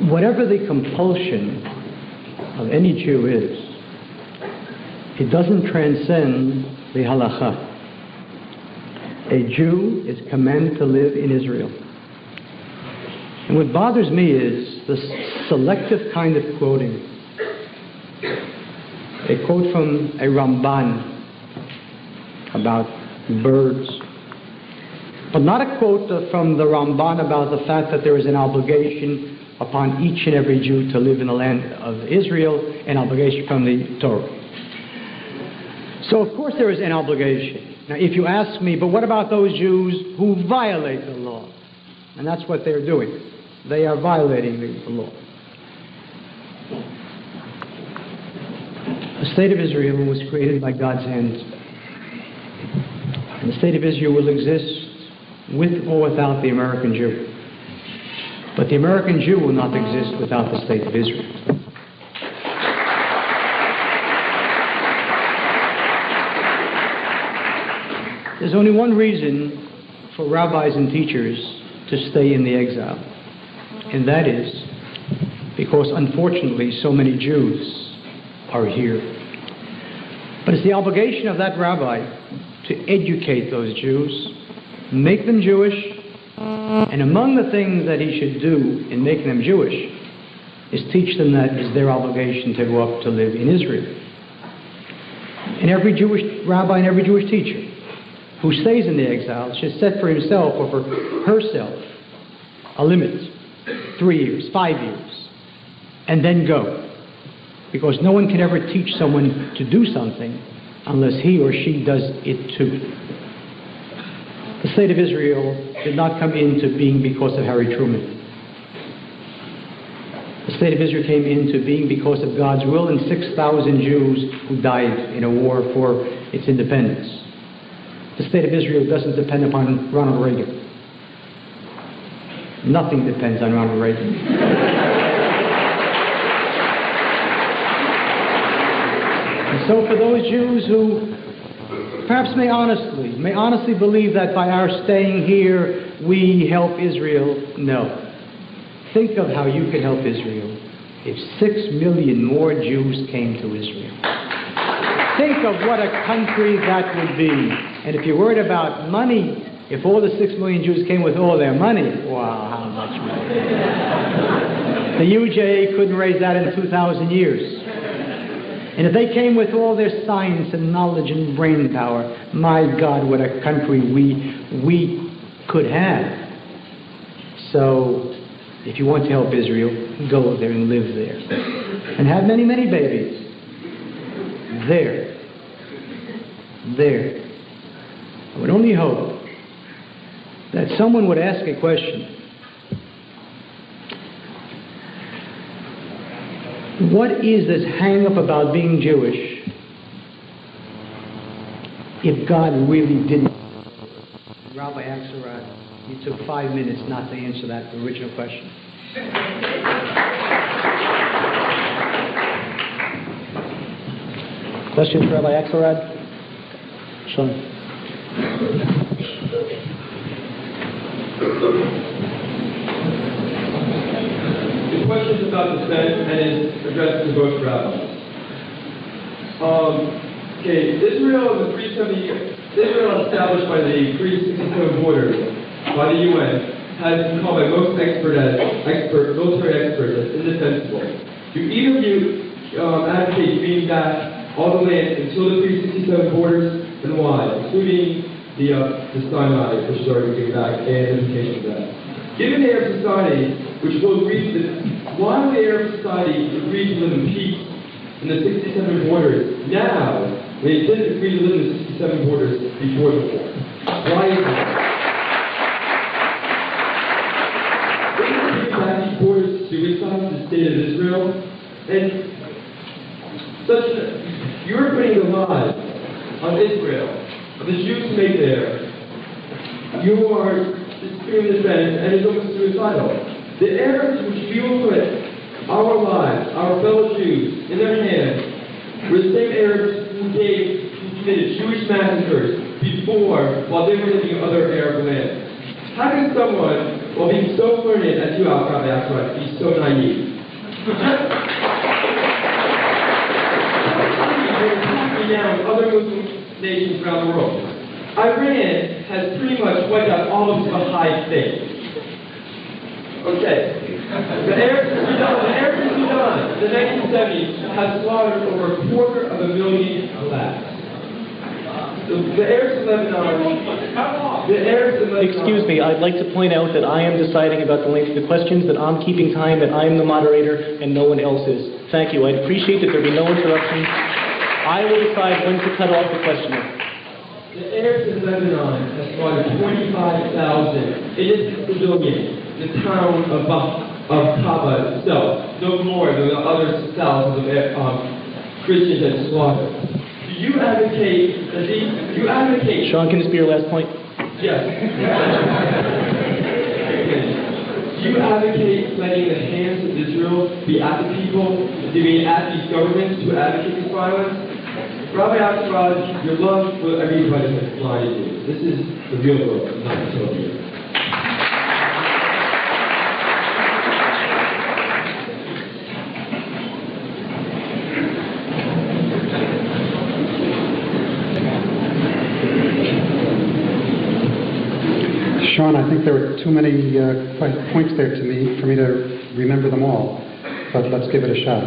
whatever the compulsion of any Jew is, it doesn't transcend the halakha. A Jew is commanded to live in Israel. And what bothers me is the selective kind of quoting. A quote from a Ramban about birds, but not a quote from the Ramban about the fact that there is an obligation upon each and every Jew to live in the land of Israel, an obligation from the Torah. So of course there is an obligation. Now if you ask me, but what about those Jews who violate the law? And that's what they're doing. They are violating the law. The state of Israel was created by God's hand. And the state of Israel will exist with or without the American Jew. But the American Jew will not exist without the state of Israel. There's only one reason for rabbis and teachers to stay in the exile, and that is because unfortunately so many Jews are here. But it's the obligation of that rabbi to educate those Jews, make them Jewish, and among the things that he should do in making them Jewish is teach them that it's their obligation to go up to live in Israel. And every Jewish rabbi and every Jewish teacher who stays in the exile should set for himself or for herself a limit, 3 years, 5 years, and then go. Because no one can ever teach someone to do something unless he or she does it too. The state of Israel did not come into being because of Harry Truman. The state of Israel came into being because of God's will and 6,000 Jews who died in a war for its independence. The state of Israel doesn't depend upon Ronald Reagan. Nothing depends on Ronald Reagan. And so for those Jews who perhaps may honestly believe that by our staying here we help Israel, no. Think of how you could help Israel if 6 million more Jews came to Israel. Think of what a country that would be. And if you're worried about money, if all the 6 million Jews came with all their money, wow, how much money. The UJA couldn't raise that in 2,000 years. And if they came with all their science and knowledge and brain power, my God, what a country we could have. So, if you want to help Israel, go there and live there. And have many, many babies. There. I would only hope that someone would ask a question. What is this hang-up about being Jewish if God really didn't? Rabbi Akselrod, you took 5 minutes not to answer that original question. Questions, Rabbi Akselrod? Sean. The question is about the Senate and is addressed to both rabbis. Israel in the 370 years, Israel established by the pre-67 borders by the UN has been called by most military experts as indefensible. Do either of you advocate being back all the land until the pre-67 borders, and why, including the Sinai, which is already being back, and implications of that? Given the Arab society, which will agree to why would the Arab society agree to live in peace in the 67 borders now, when it didn't agree to live in the 67 borders before the war? Why is that? Isn't these borders suicide to the state of Israel? And you're putting the lives on Israel, of the Jews who make there. You are doing this and it's almost suicidal. The Arabs which we will put our lives, our fellow Jews, in their hands, were the same Arabs who committed Jewish massacres before, while they were living in other Arab lands. How can someone Well, being so learned as you are, Rabbi Akselrod, be so naive. Down other Muslim nations around the world. Iran has pretty much wiped out all of the Baha'i faith. Okay. The Arabs in Sudan, in the 1970s, have slaughtered over 250,000 blacks. The Arabs in Lebanon. Excuse me, I'd like to point out that I am deciding about the length of the questions, that I'm keeping time, that I am the moderator, and no one else is. Thank you. I'd appreciate that there be no interruptions. I will decide when to cut off the questioner. The Arabs in Lebanon have slaughtered 25,000 innocent civilians in the town of Kaba itself, no more than the other thousands of Christians that slaughtered. Do you advocate that these? Sean, can this be your last point? Yes. Do you advocate letting the hands of Israel be at the people, be at these governments to advocate this violence? Rabbi Akselrod, your love for everybody has blinded you. This is the real world, not the Soviet. Sean, I think there were too many points there for me to remember them all, but let's give it a shot.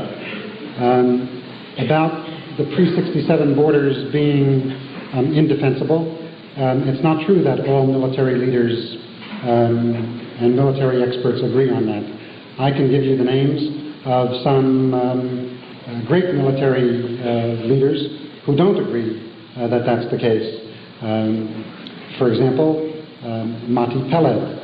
About the pre-67 borders being indefensible, it's not true that all military leaders and military experts agree on that. I can give you the names of some great military leaders who don't agree that that's the case. For example, Mati Peled,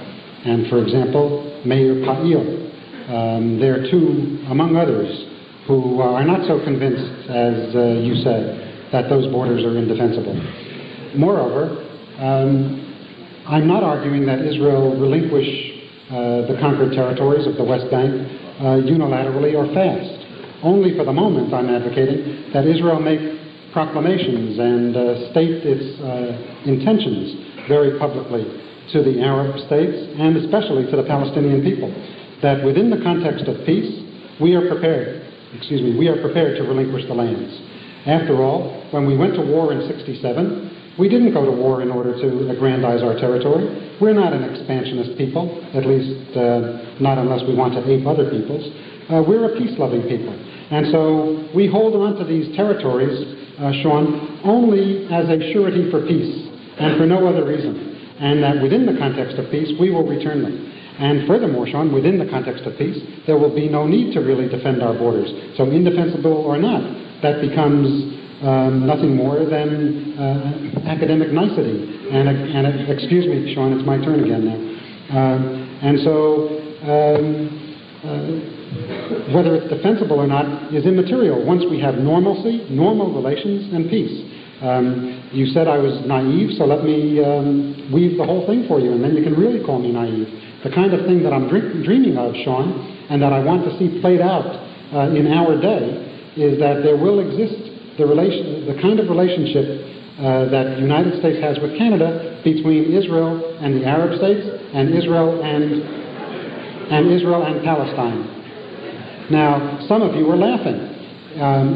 and for example, Meir Kahane. There are two, among others, who are not so convinced, as you said, that those borders are indefensible. Moreover, I'm not arguing that Israel relinquish the conquered territories of the West Bank unilaterally or fast. Only for the moment I'm advocating that Israel make proclamations and state its intentions very publicly to the Arab states and especially to the Palestinian people, that within the context of peace, we are prepared to relinquish the lands. After all, when we went to war in '67, we didn't go to war in order to aggrandize our territory. We're not an expansionist people, at least not unless we want to ape other peoples. We're a peace-loving people. And so we hold on to these territories, Sean, only as a surety for peace and for no other reason. And that within the context of peace, we will return them. And furthermore, Sean, within the context of peace, there will be no need to really defend our borders. So indefensible or not, that becomes nothing more than academic nicety. And excuse me, Sean, it's my turn again now. And so whether it's defensible or not is immaterial once we have normalcy, normal relations, and peace. You said I was naive, so let me weave the whole thing for you, and then you can really call me naive. The kind of thing that I'm dreaming of, Sean, and that I want to see played out in our day, is that there will exist the kind of relationship that the United States has with Canada between Israel and the Arab states, and Israel and Palestine. Now, some of you are laughing.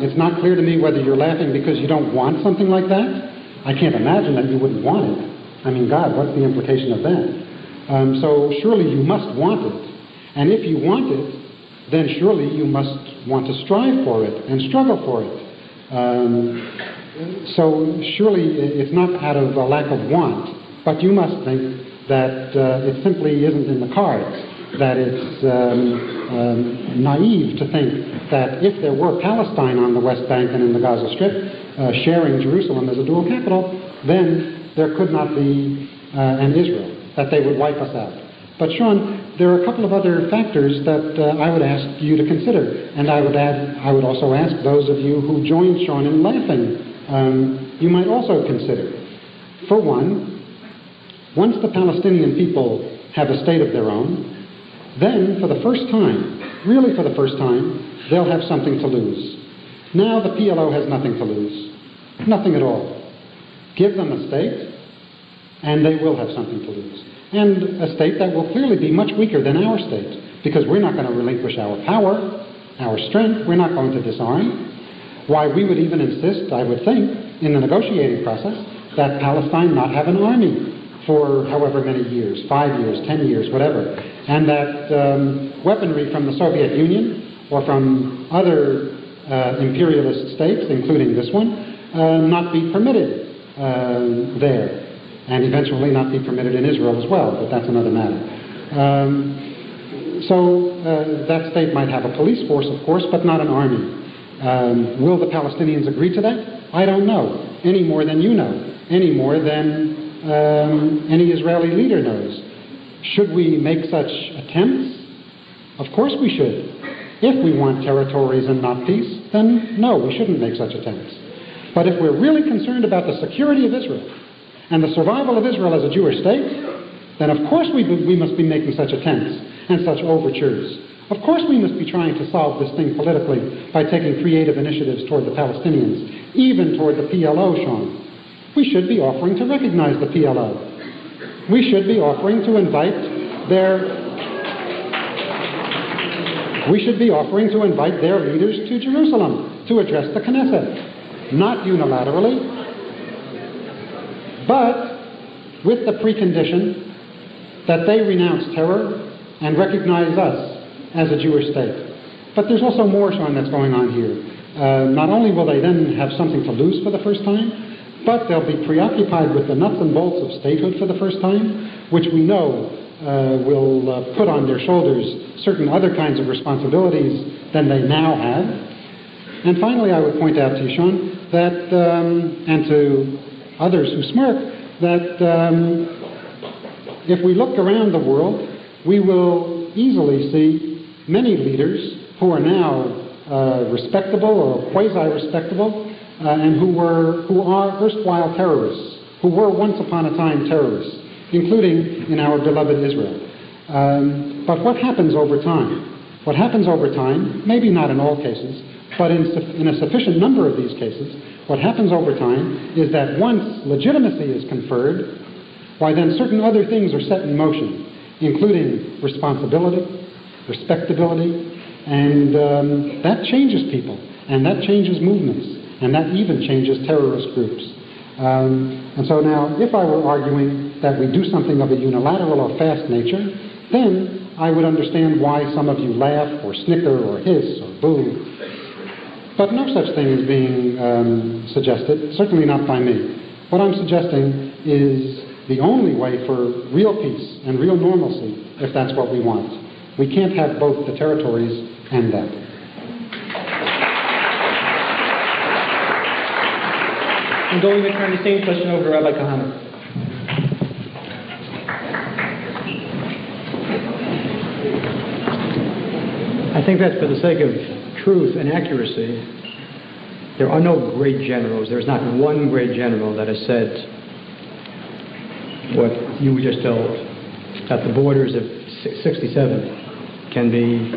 It's not clear to me whether you're laughing because you don't want something like that. I can't imagine that you wouldn't want it. I mean, God, what's the implication of that? So surely you must want it. And if you want it, then surely you must want to strive for it and struggle for it. So surely it's not out of a lack of want, but you must think that it simply isn't in the cards, that it's naive to think that if there were Palestine on the West Bank and in the Gaza Strip, sharing Jerusalem as a dual capital, then there could not be an Israel, that they would wipe us out. But Sean, there are a couple of other factors that I would ask you to consider, and I would also ask those of you who joined Sean in laughing, you might also consider. For one, once the Palestinian people have a state of their own, then for the first time, really for the first time, they'll have something to lose. Now the PLO has nothing to lose. Nothing at all. Give them a state, and they will have something to lose. and a state that will clearly be much weaker than our state, because we're not going to relinquish our power, our strength, we're not going to disarm. Why, we would even insist, I would think, in the negotiating process, that Palestine not have an army for however many years, 5 years, 10 years, whatever, and that weaponry from the Soviet Union or from other imperialist states, including this one, not be permitted there, and eventually not be permitted in Israel as well, but that's another matter. So that state might have a police force, of course, but not an army. Will the Palestinians agree to that? I don't know, any more than you know, any more than any Israeli leader knows. Should we make such attempts? Of course we should. If we want territories and not peace, then no, we shouldn't make such attempts. But if we're really concerned about the security of Israel and the survival of Israel as a Jewish state, then of course we must be making such attempts and such overtures. Of course we must be trying to solve this thing politically by taking creative initiatives toward the Palestinians, even toward the PLO, Sean. We should be offering to recognize the PLO. We should be offering to invite their leaders to Jerusalem to address the Knesset. Not unilaterally, but with the precondition that they renounce terror and recognize us as a Jewish state. But there's also more, Sean, that's going on here. Not only will they then have something to lose for the first time, but they'll be preoccupied with the nuts and bolts of statehood for the first time, which we know will put on their shoulders certain other kinds of responsibilities than they now have. And finally, I would point out to you, Sean, that, and to others who smirk, that if we look around the world, we will easily see many leaders who are now respectable or quasi-respectable, and who are erstwhile terrorists, who were once upon a time terrorists, including in our beloved Israel. But what happens over time? What happens over time, maybe not in all cases, but in a sufficient number of these cases, what happens over time is that once legitimacy is conferred, why then certain other things are set in motion, including responsibility, respectability, and that changes people, and that changes movements, and that even changes terrorist groups. And so now, if I were arguing that we do something of a unilateral or fast nature, then I would understand why some of you laugh or snicker or hiss or boo. But no such thing is being suggested, certainly not by me. What I'm suggesting is the only way for real peace and real normalcy, if that's what we want. We can't have both the territories and that. I'm going to turn the same question over to Rabbi Kahane. I think that for the sake of truth and accuracy, there are no great generals. There's not one great general that has said what you just told, that the borders of 67 can be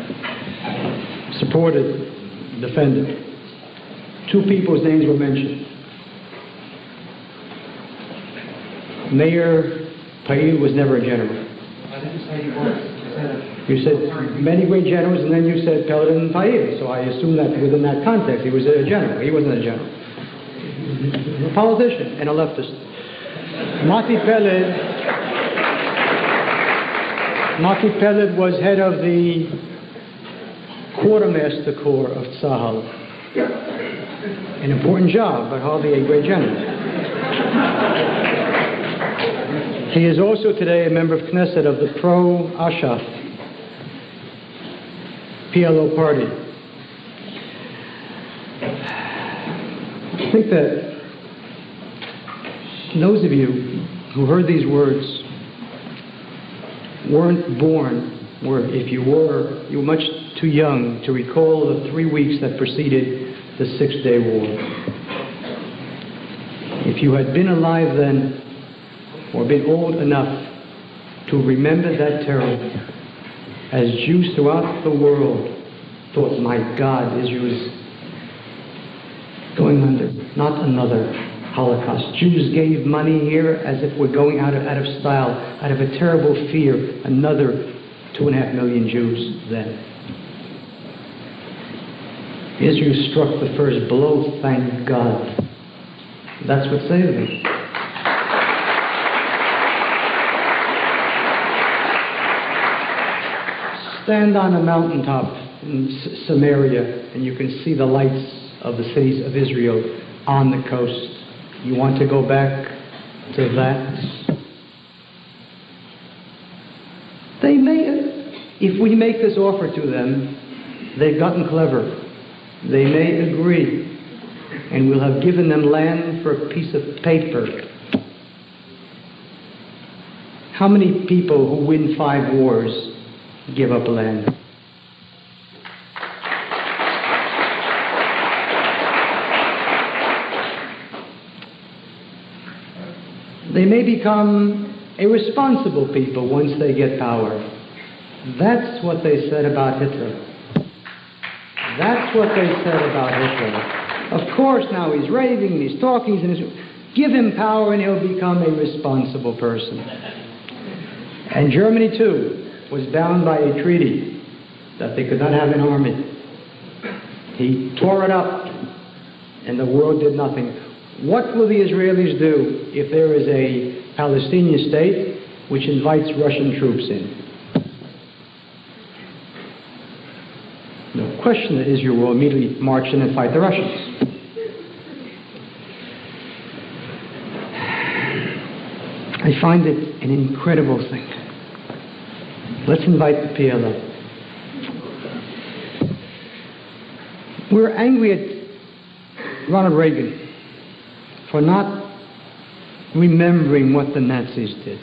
supported, defended. Two people's names were mentioned. Meir was never a general. I didn't say he was. You said many great generals, and then you said Peled and Pa'il. So I assume that within that context, he was a general. He wasn't a general. He was a politician and a leftist. Mati Peled was head of the quartermaster corps of Tzahal. An important job, but hardly a great general. He is also today a member of Knesset of the pro-Ashaf PLO party. I think that those of you who heard these words weren't born, or if you were much too young to recall the 3 weeks that preceded the Six-Day War. If you had been alive then, or been old enough to remember that terror, as Jews throughout the world thought, my God, Israel is going under, not another Holocaust. Jews gave money here as if we're going out of style, out of a terrible fear. Another 2.5 million Jews then. Israel struck the first blow, thank God. That's what saved them. Stand on a mountaintop in Samaria and you can see the lights of the cities of Israel on the coast. You want to go back to that? They may, if we make this offer to them, they've gotten clever. They may agree, and we'll have given them land for a piece of paper. How many people who win 5 wars give up land? They may become irresponsible people once they get power. That's what they said about Hitler. That's what they said about Hitler. Of course, now he's raving, and he's talking, give him power and he'll become a responsible person. And Germany, too, was bound by a treaty that they could not have an army. He tore it up, and the world did nothing. What will the Israelis do if there is a Palestinian state which invites Russian troops in? No question that Israel will immediately march in and fight the Russians. I find it an incredible thing. Let's invite the PLO. We're angry at Ronald Reagan for not remembering what the Nazis did.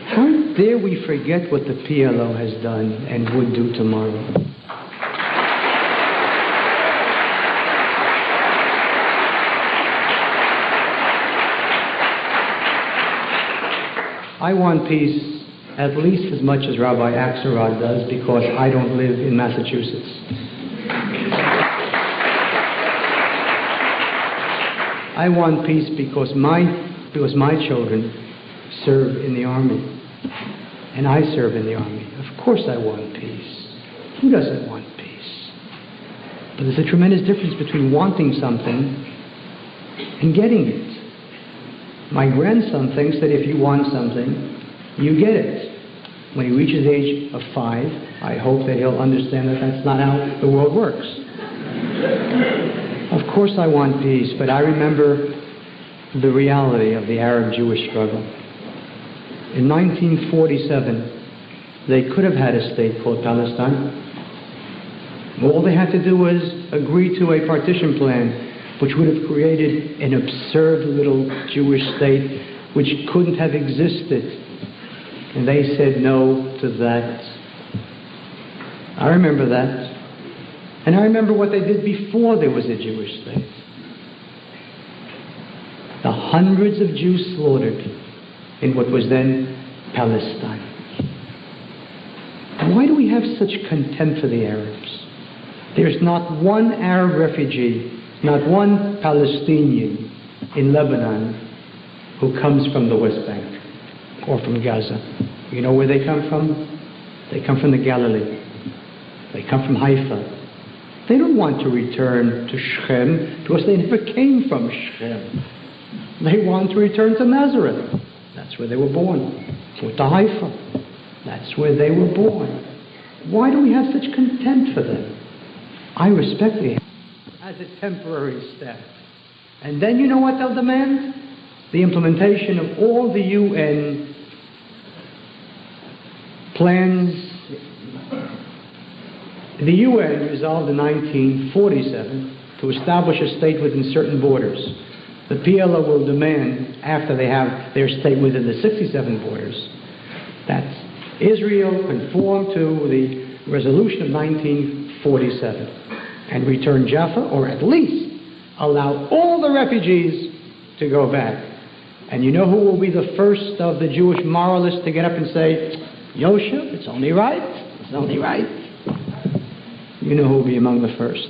How dare we forget what the PLO has done and would do tomorrow? I want peace at least as much as Rabbi Akselrod does, because I don't live in Massachusetts. I want peace because my children serve in the army, and I serve in the army. Of course I want peace. Who doesn't want peace? But there's a tremendous difference between wanting something and getting it. My grandson thinks that if you want something, you get it. When he reaches the age of 5, I hope that he'll understand that that's not how the world works. Of course I want peace, but I remember the reality of the Arab-Jewish struggle. In 1947, they could have had a state called Palestine. All they had to do was agree to a partition plan, which would have created an absurd little Jewish state which couldn't have existed. And they said no to that. I remember that. And I remember what they did before there was a Jewish state. The hundreds of Jews slaughtered in what was then Palestine. Why do we have such contempt for the Arabs? There's not one Arab refugee, not one Palestinian in Lebanon who comes from the West Bank or from Gaza. You know where they come from? They come from the Galilee. They come from Haifa. They don't want to return to Shechem because they never came from Shechem. They want to return to Nazareth. That's where they were born. Or to Haifa. That's where they were born. Why do we have such contempt for them? I respect the as a temporary step. And then you know what they'll demand? The implementation of all the UN plans. The UN resolved in 1947 to establish a state within certain borders. The PLO will demand, after they have their state within the 67 borders, that Israel conform to the resolution of 1947 and return Jaffa, or at least allow all the refugees to go back. And you know who will be the first of the Jewish moralists to get up and say, Yosef, it's only right, it's only right. You know who will be among the first.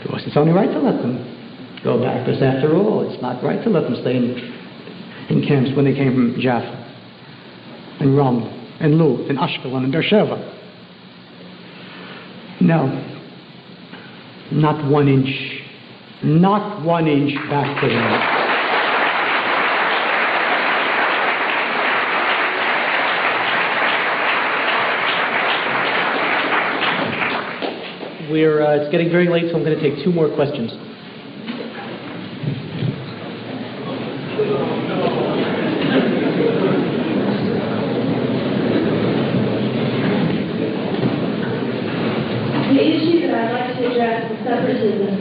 Because it's only right to let them. go back, because after all, it's not right to let them stay in camps when they came from Jaffa, and Ram, and Lut, and Ashkelon, and Beersheba. No, not 1 inch, not 1 inch back to them. It's getting very late, so I'm going to take 2 more questions. The issue that I'd like to address is separatism.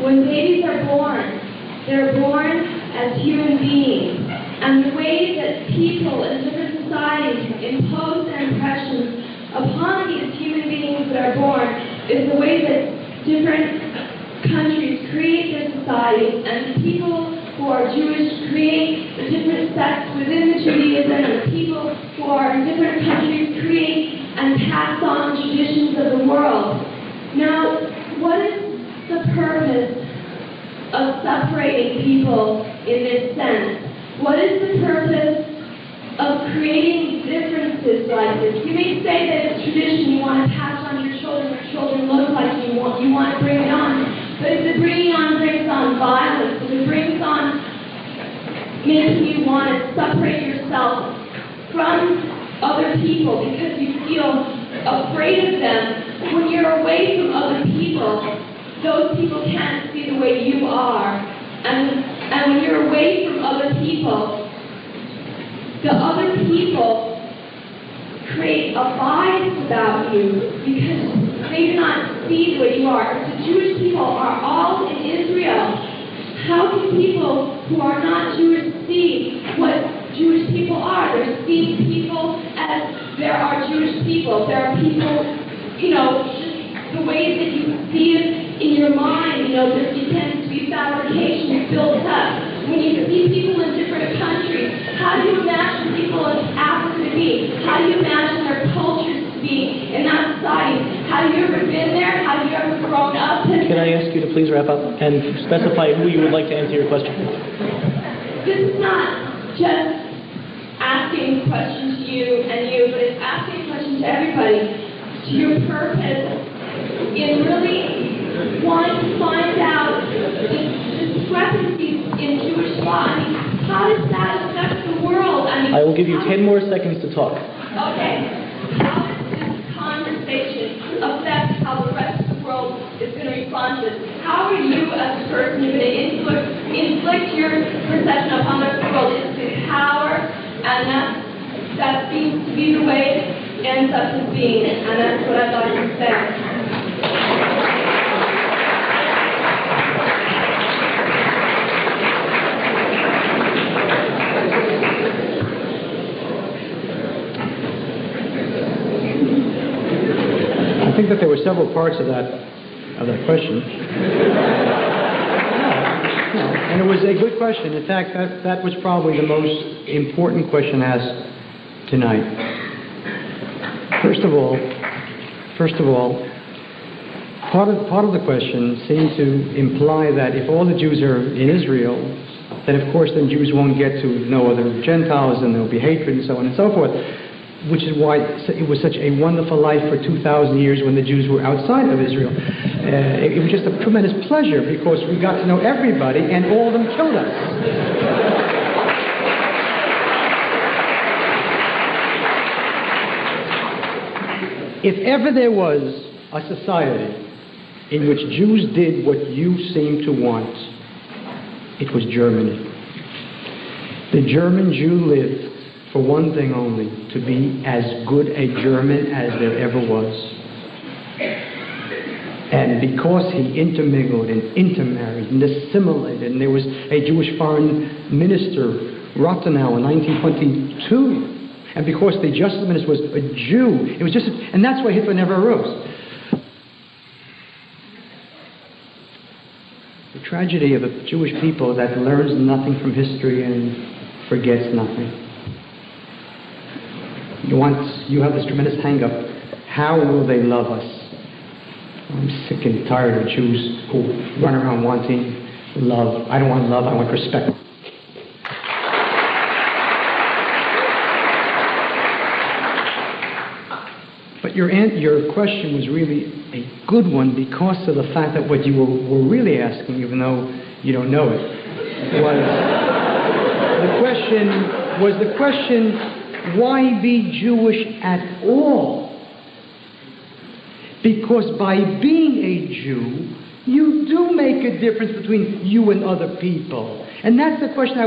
When babies are born, they're born as human beings, and the way that people in different societies impose their impressions upon these human beings that are born is the way that different countries create their societies, and the people who are Jewish create the different sects within the Judaism, and the people who are in different countries create and pass on the traditions of the world. Now, what is the purpose of separating people in this sense? What is the purpose of creating differences like this? You may say that it's tradition, you want to pass on to your children look like you want to bring it on. But if the bringing on brings on violence, if it brings on making you want to separate yourself from other people because you feel afraid of them, when you're away from other people, those people can't see the way you are. And when you're away from other people, the other people create a bias about you because they do not see the way you are. If the Jewish people are all in Israel, how can people who are not Jewish see what Jewish people are? They're seeing people as there are Jewish people. There are people, just the way that you see it in your mind, there tends to be fabrication built up. When you see people in different countries, how do you imagine people in Africa to be? How do you imagine their cultures to be in that society? Have you ever been there? Have you ever grown up? Can I ask you to please wrap up and specify who you would like to answer your question? This is not just asking a question to you, but it's asking a question to everybody. To your purpose in really wanting to find out the discrepancies in Jewish law. I mean, how does that affect the world? I will give you 10 more seconds to talk. Okay. How does this conversation affect how the rest of the world is going to respond to this? How are you as a person going to inflict your perception upon the world? It's the power, and that seems to be the way it ends up as being, and that's what I'd like to say. I think that there were several parts of that question. And it was a good question. In fact, that was probably the most important question asked tonight. First of all, part of the question seemed to imply that if all the Jews are in Israel, then of course then Jews won't get to know other Gentiles, and there'll be hatred and so on and so forth. Which is why it was such a wonderful life for 2,000 years when the Jews were outside of Israel. It was just a tremendous pleasure because we got to know everybody and all of them killed us. If ever there was a society in which Jews did what you seem to want, it was Germany. The German Jew lived for one thing only, to be as good a German as there ever was. And because he intermingled and intermarried and assimilated, and there was a Jewish foreign minister, Rathenau, in 1922, and because the justice minister was a Jew, it was just, and that's why Hitler never arose. The tragedy of a Jewish people that learns nothing from history and forgets nothing. You have this tremendous hang-up. How will they love us? I'm sick and tired of Jews who run around wanting love. I don't want love, I want respect. But your question was really a good one because of the fact that what you were really asking, even though you don't know it, was the question, why be Jewish at all? Because by being a Jew, you do make a difference between you and other people. And that's the question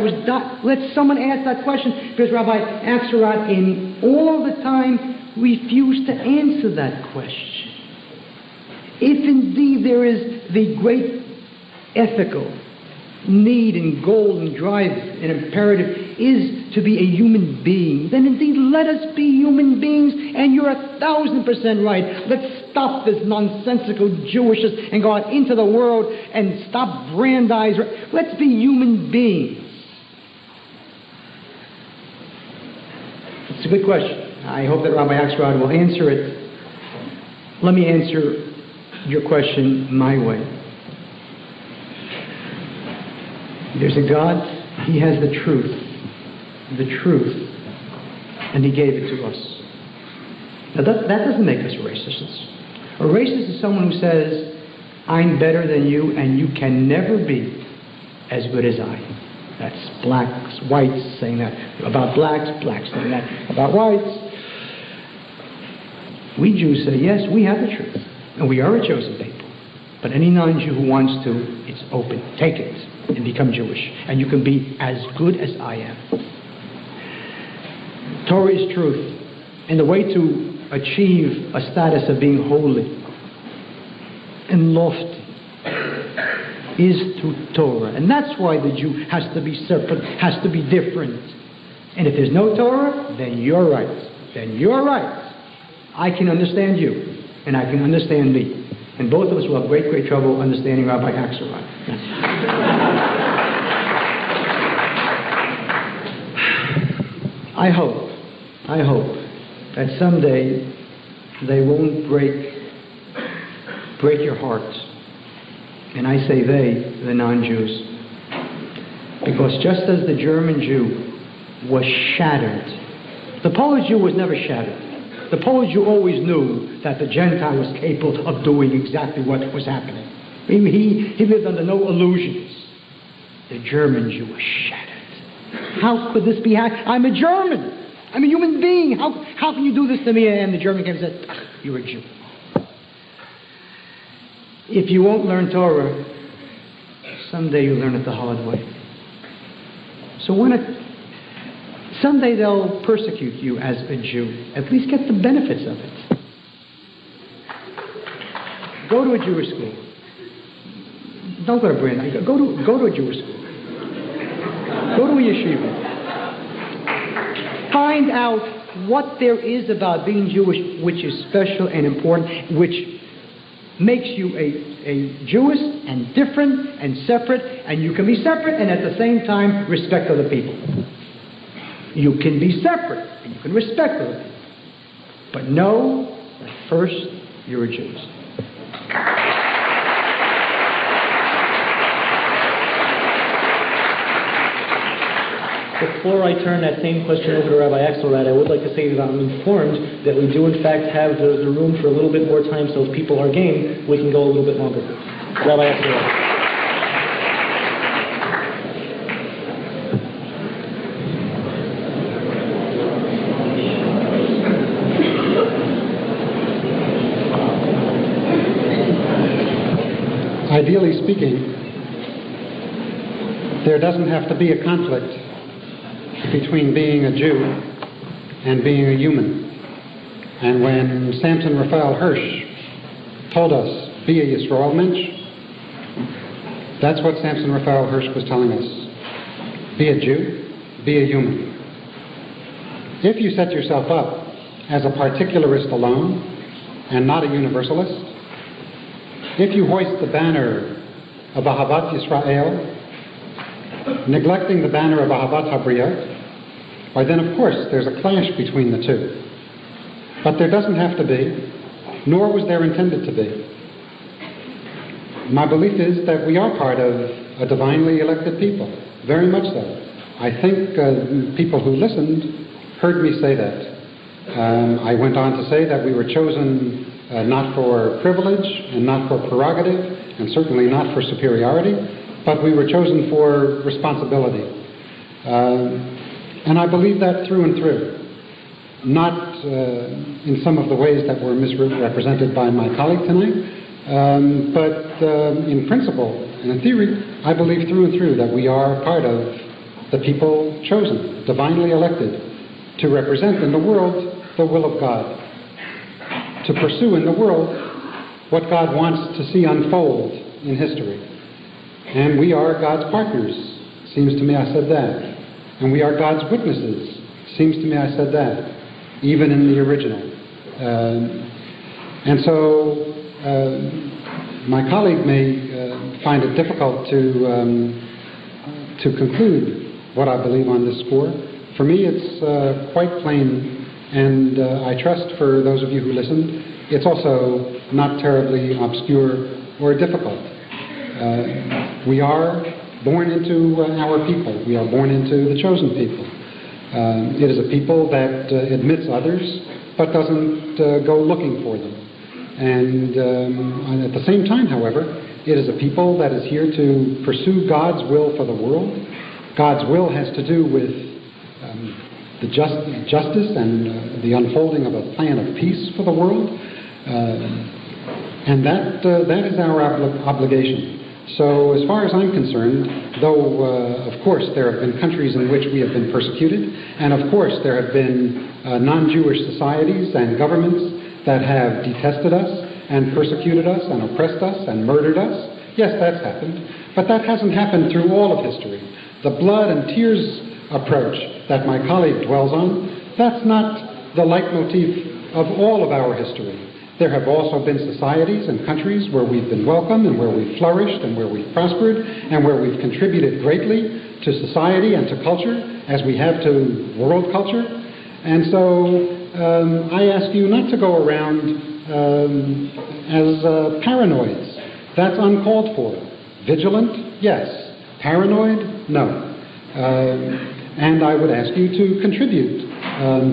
let someone ask that question, because Rabbi Akselrod in all the time refused to answer that question. If indeed there is the great ethical need and goal and drive and imperative is to be a human being, then indeed let us be human beings, and you're 1,000% right. Let's stop this nonsensical Jewishness and go out into the world and stop grandizing. Let's be human beings. It's a good question. I hope that Rabbi Akselrod will answer it. Let me answer your question my way. There's a God, He has the truth, and He gave it to us. Now that doesn't make us racists. A racist is someone who says, I'm better than you and you can never be as good as I. That's blacks, whites saying that about blacks saying that about whites. We Jews say, yes, we have the truth, and we are a chosen people. But any non-Jew who wants to, it's open. Take it and become Jewish. And you can be as good as I am. Torah is truth. And the way to achieve a status of being holy and lofty is through Torah. And that's why the Jew has to be separate, has to be different. And if there's no Torah, then you're right. I can understand you, and I can understand me. And both of us will have great, great trouble understanding Rabbi Akselrod. I hope that someday they won't break your heart. And I say they, the non-Jews. Because just as the German Jew was shattered, the Polish Jew was never shattered. The Polish Jew always knew that the Gentile was capable of doing exactly what was happening. He lived under no illusions. The German Jew was shattered. How could this be happening? I'm a German. I'm a human being. How can you do this to me? And the German came and said, you're a Jew. If you won't learn Torah, someday you'll learn it the hard way. So someday they'll persecute you as a Jew. At least get the benefits of it. Go to a Jewish school. Don't go to Brand. Go to a Jewish school. Go to a yeshiva. Find out what there is about being Jewish which is special and important, which makes you a Jewish and different and separate, and you can be separate and at the same time respect other people. You can be separate and you can respect other people. But know that first you're a Jew. Before I turn that same question over to Rabbi Akselrod, I would like to say that I'm informed that we do in fact have the room for a little bit more time, so if people are game, we can go a little bit longer. Rabbi Akselrod. Ideally speaking, there doesn't have to be a conflict between being a Jew and being a human. And when Samson Raphael Hirsch told us, be a Yisrael Mensch, that's what Samson Raphael Hirsch was telling us. Be a Jew, be a human. If you set yourself up as a particularist alone and not a universalist, if you hoist the banner of Ahavat Yisrael, neglecting the banner of Ahavat Habriyot, why then of course there's a clash between the two. But there doesn't have to be, nor was there intended to be. My belief is that we are part of a divinely elected people, very much so. I think people who listened heard me say that. I went on to say that we were chosen not for privilege and not for prerogative and certainly not for superiority, but we were chosen for responsibility. And I believe that through and through. Not in some of the ways that were misrepresented by my colleague tonight, but in principle and in theory, I believe through and through that we are part of the people chosen, divinely elected, to represent in the world the will of God, to pursue in the world what God wants to see unfold in history. And we are God's partners. Seems to me I said that. And we are God's witnesses. Seems to me I said that, even in the original. And so my colleague may find it difficult to conclude what I believe on this score. For me, it's quite plain, and I trust for those of you who listened, it's also not terribly obscure or difficult. We are born into our people. We are born into the chosen people. It is a people that admits others, but doesn't go looking for them. And at the same time, however, it is a people that is here to pursue God's will for the world. God's will has to do with the justice and the unfolding of a plan of peace for the world. And that is our obligation. So as far as I'm concerned, though of course there have been countries in which we have been persecuted, and of course there have been non-Jewish societies and governments that have detested us and persecuted us and oppressed us and murdered us. Yes, that's happened. But that hasn't happened through all of history. The blood and tears approach that my colleague dwells on, that's not the leitmotif of all of our history. There have also been societies and countries where we've been welcomed and where we've flourished and where we've prospered and where we've contributed greatly to society and to culture as we have to world culture. And so I ask you not to go around as paranoids. That's uncalled for. Vigilant? Yes. Paranoid? No. And I would ask you to contribute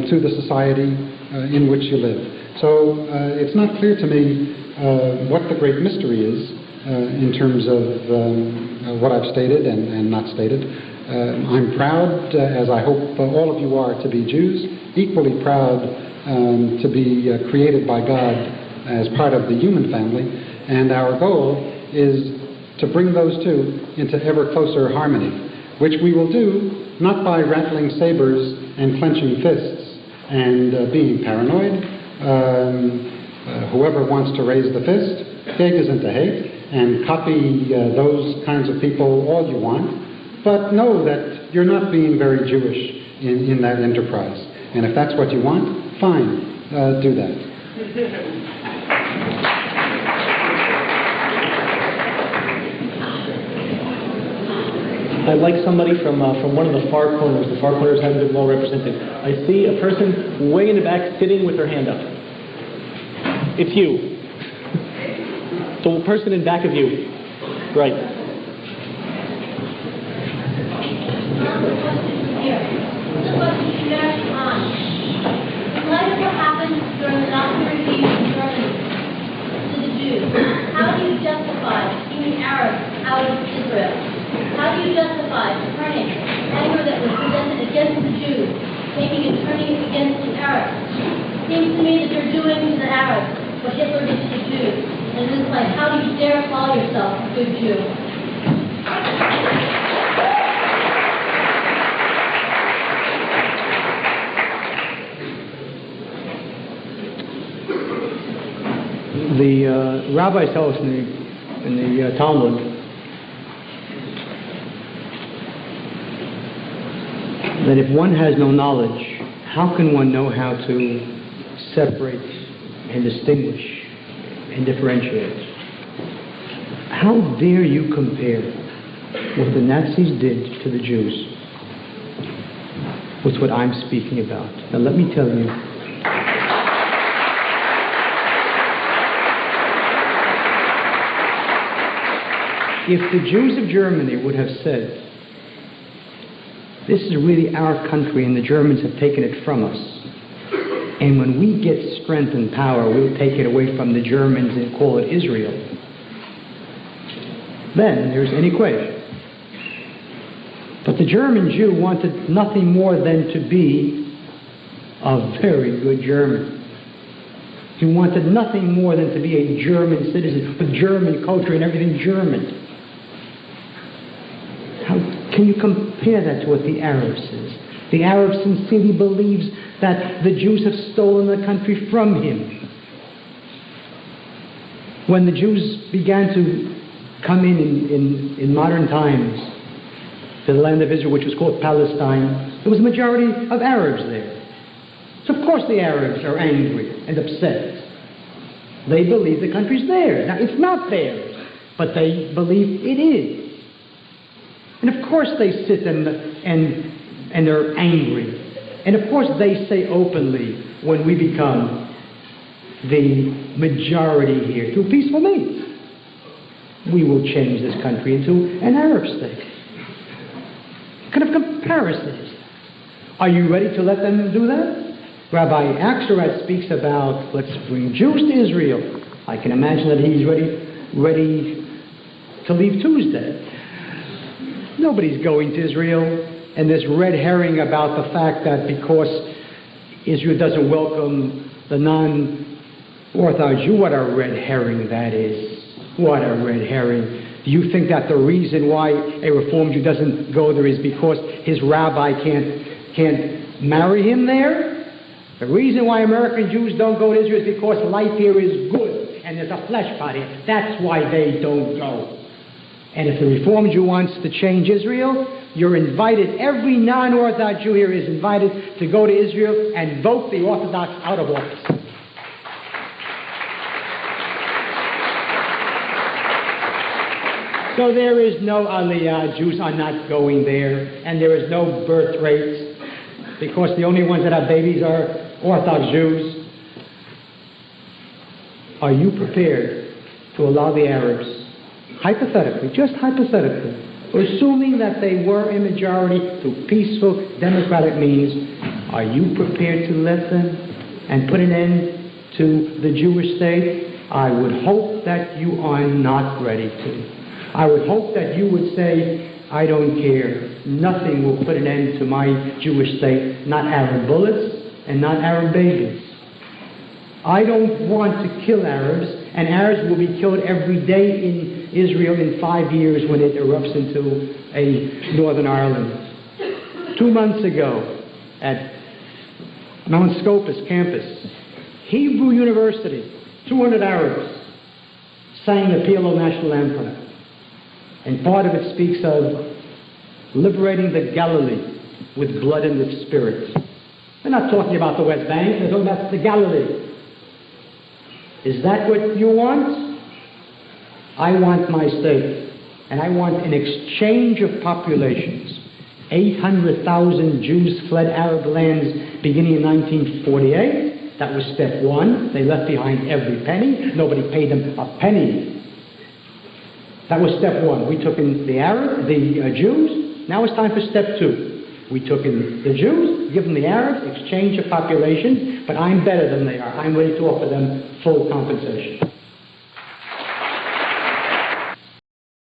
to the society in which you live. So it's not clear to me what the great mystery is in terms of what I've stated and not stated. I'm proud, as I hope all of you are, to be Jews, equally proud to be created by God as part of the human family, and our goal is to bring those two into ever closer harmony, which we will do not by rattling sabers and clenching fists and being paranoid. Whoever wants to raise the fist, take is into hate, and copy those kinds of people all you want, but know that you're not being very Jewish in that enterprise. And if that's what you want, fine, do that. I'd like somebody from one of the far corners. The far corners haven't been well represented. I see a person way in the back sitting with their hand up. It's you. The person in back of you. Right. What happened during the Nazi regime in Germany to the Jews? How do you justify keeping Arabs out of Israel? How do you justify turning anger that was presented against the Jews, taking and turning it against the Arabs? It seems to me that you're doing to the Arabs what Hitler did to the Jews. And in this light, how do you dare call yourself a good Jew? The rabbis tell us in the Talmud that if one has no knowledge, how can one know how to separate and distinguish and differentiate? How dare you compare what the Nazis did to the Jews with what I'm speaking about? Now let me tell you, If the Jews of Germany would have said, this is really our country and the Germans have taken it from us, and when we get strength and power, we'll take it away from the Germans and call it Israel, then there's any question. But the German Jew wanted nothing more than to be a very good German. He wanted nothing more than to be a German citizen with German culture and everything German. How can you compare that to what the Arab says? The Arab sincerely believes that the Jews have stolen the country from him. When the Jews began to come in modern times to the land of Israel, which was called Palestine, there was a majority of Arabs there. So of course the Arabs are angry and upset. They believe the country's theirs. Now it's not theirs, but they believe it is. And of course they sit and they're angry. And of course they say openly, when we become the majority here through peaceful means, we will change this country into an Arab state. What kind of comparison is that? Are you ready to let them do that? Rabbi Akselrod speaks about, let's bring Jews to Israel. I can imagine that he's ready to leave Tuesday. Nobody's going to Israel, and this red herring about the fact that because Israel doesn't welcome the non-Orthodox Jew, what a red herring that is. What a red herring. Do you think that the reason why a Reformed Jew doesn't go there is because his rabbi can't marry him there? The reason why American Jews don't go to Israel is because life here is good and there's a flesh pot here. That's why they don't go. And if the Reformed Jew wants to change Israel, you're invited, every non-Orthodox Jew here is invited to go to Israel and vote the Orthodox out of office. So there is no Aliyah, Jews are not going there, and there is no birth rates, because the only ones that have babies are Orthodox Jews. Are you prepared to allow the Arabs, hypothetically, just hypothetically, assuming that they were a majority through peaceful democratic means, are you prepared to let them and put an end to the Jewish state? I would hope that you are not ready to. I would hope that you would say, I don't care. Nothing will put an end to my Jewish state, not Arab bullets and not Arab babies. I don't want to kill Arabs, and Arabs will be killed every day in Israel in 5 years when it erupts into a Northern Ireland. 2 months ago, at Mount Scopus campus, Hebrew University, 200 Arabs sang the PLO national anthem. And part of it speaks of liberating the Galilee with blood and with spirit. They're not talking about the West Bank, they're talking about the Galilee. Is that what you want? I want my state, and I want an exchange of populations. 800,000 Jews fled Arab lands beginning in 1948. That was step one. They left behind every penny. Nobody paid them a penny. That was step one. We took in the Jews. Now it's time for step two. We took in the Jews, give them the Arabs, exchange of populations, but I'm better than they are. I'm ready to offer them full compensation.